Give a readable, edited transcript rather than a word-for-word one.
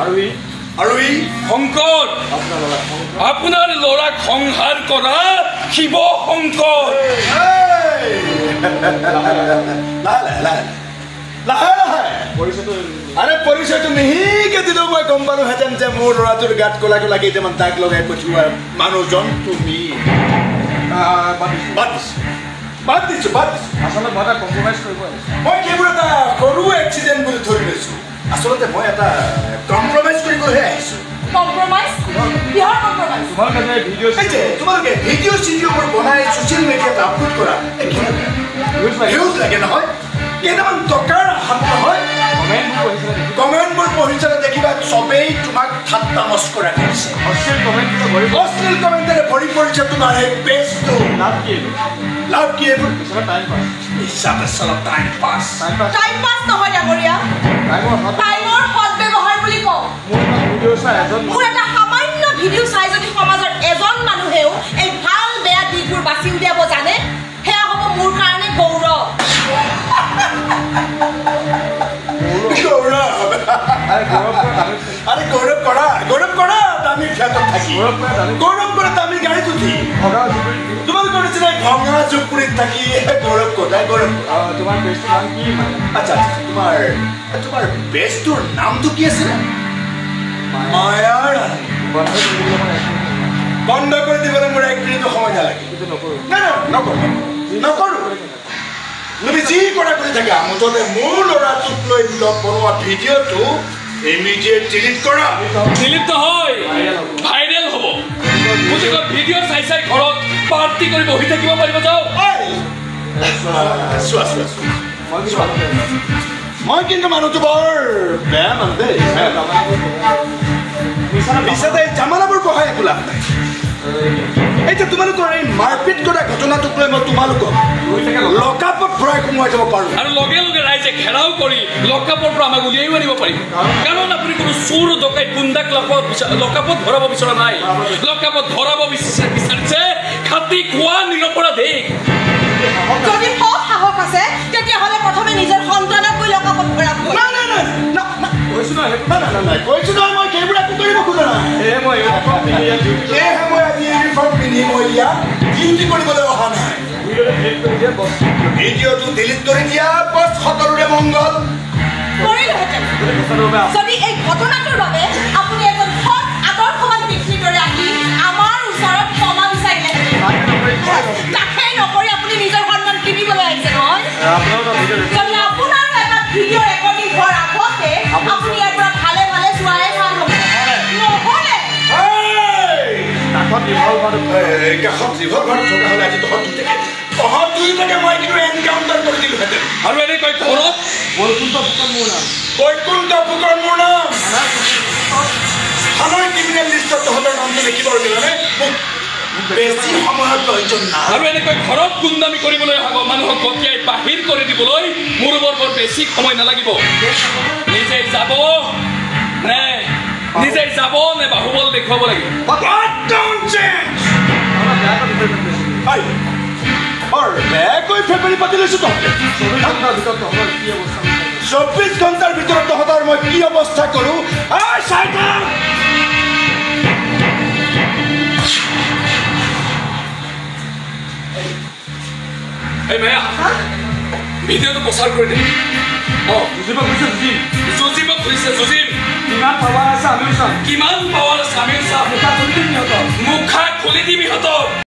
আৰু ই শংকৰ আপোনাৰ ল'ৰাক সংহাৰ কৰা শিৱ শংকৰ আৰে পৰিচয়টো মিহিকে দিলেও মই গম পালোহেঁতেন যে মোৰ ল'ৰাটোৰ গাত ক'লা ক'লা কেইটামান দাগ লগাই পঠিওৱা মানুহজন তুমি বাদ দিছো আচলতে মই এটা কম্প্ৰমাইজ কৰিব মই কেৱল এটা সৰু এক্সিডেণ্ট বুলি ধৰি লৈছো আচলতে মই এটা কম্প্ৰমাইজ কৰিবলৈহে আহিছো তোমালোকে ভিডিঅ' চিডিঅ'বোৰ বনাই ছ'চিয়েল মিডিয়াত আপলোড কৰা ভিউজ লাগে নহয় কেইটামান টকাৰ হাত নহয় কমেণ্টবোৰ পঢ়িছিলে দেখিবা চবেই তোমাক ঠাট্টা মস্কৰা কৰিছে অশ্লীল কমেণ্টেৰে ভৰি পৰিছে তোমাৰ এই পেজটো লাভ কি এইবোৰ হিচাপে চলা টাইম পাছ নহয় ডাঙৰীয়া টাইমৰ সদব্যৱহাৰ বুলি কওঁ মোৰ এটা সামান্য ভিডিঅ' চাই যদি সমাজৰ এজন মানুহেও এই ভাল বেয়া দিশবোৰ বাছি উলিয়াব জানে সেয়া হ'ব মোৰ কাৰণে গৌৰৱ আরে গৌরব করা দামি খেতত থাকি গৌরব করে দামি গাড়িত উঠি তোমার করেছিল ভঙা চুপুরিত থাকি গৌরব কোথায় গৌরব তোমাৰ বেষ্টৰ নাম কি আচ্ছা তোমাৰ বেষ্টৰ নামটো কি আছিল মায়াৰ বন্ধ কৰে দিবলৈ মোৰ এক মিনিট সময় নালাগে না নকৰো তুমি যি কৰা কৰি থাকা মুঠতে মোৰ ল'ৰাটোক লৈ বনোৱা ভিডিঅ'টো ইমিডিয়েট ডিলিট কৰা ডিলিট নহয় ভাইৰেল হ'ব গতিকে ভিডিঅ' চাই ঘৰত পাৰ্টি কৰি বহি থাকিব পাৰিব যাওঁ মই কিন্তু মানুহটো বৰ বেয়া মানুহ দেই মিছাতে জামালাবোৰ বহাই একো লাভ নাই এতিয়া তোমালোকৰ এই মাৰপিট কৰা ঘটনাটোক লৈ মই তোমালোকক লকআপত ভৰাই সোমোৱাই যাব পাৰোঁ আৰু লগে লগে ৰাইজে ঘেৰাও কৰি লকআপৰ পৰা আমাক উলিয়াই আনিব পাৰিব কাৰণ আপুনি কোনো চোৰ ডকাইত গুণ্ডাক লকআপত ভৰাব বিচৰা নাই লকআপত ভৰাব বিচাৰিছে খাটি খোৱা নিৰপৰাধী যদি সৎ সাহস আছে তেতিয়াহ'লে প্ৰথমে নিজৰ সন্তানক গৈ লকআপত ভৰাব কৈছো নহয় মই সেইবোৰ একো কৰিব খোজা নাই মই আজি ইউনিফৰ্ম পিন্ধি মই ইয়াত ডিউটি কৰিবলৈ অহা নাই ভিডিঅ'টো ডিলিট কৰি দিয়া বছ সকলোৰে মংগল কৰিলোহেঁতেন যদি এই ঘটনাটোৰ বাবে আপুনি এজন সৎ আদৰ্শৱান ব্যক্তিৰ দৰে আহি আমাৰ ওচৰত ক্ষমা বিচাৰিলেহেঁতেন তাকেই নকৰি আপুনি নিজৰ সন্মান কিনিবলৈ আহিছে নহয় যদি আপোনাৰ এটা ভিডিঅ' ৰেকৰ্ডিং হোৱাৰ আগতে আপুনি ইয়াৰ পৰা ভালে চোৱাই ভাল হ'ব নহ'লে কাষত ৰিভলভাৰ থকা হ'লে আজি তহঁত দুয়োটাকে মই কিন্তু এনকাউণ্টাৰ কৰি দিলোহেঁতেন আৰু এনেকৈ ঘৰত বৈকুণ্ঠ ফুকৰ মোৰ নাম থানাৰ ক্ৰিমিনেল লিষ্টত তহঁতৰ নামটো লিখিব দিলানে মোক বেছি সময়ৰ প্ৰয়োজন নাই আৰু এনেকৈ ঘৰত গুণ্ডামি কৰিবলৈ হ'ব মানুহক গতিয়াই বাহিৰ কৰি দিবলৈ মোৰ বৰ বেছি সময় নালাগিব নিজেই যাব নে বাহুবল দেখুৱাব লাগিব বেয়াকৈ ফেব্ৰুৱাৰী পাতি লৈছো তহঁতে 24 ঘণ্টাৰ ভিতৰত তহঁতৰ মই কি অৱস্থা কৰোঁ এই মায়া ভিডিঅ'টো প্ৰচাৰ কৰি দে কিমান পাৱাৰ আছে আমিও চাম মুখা খুলি দিবি সিহঁতক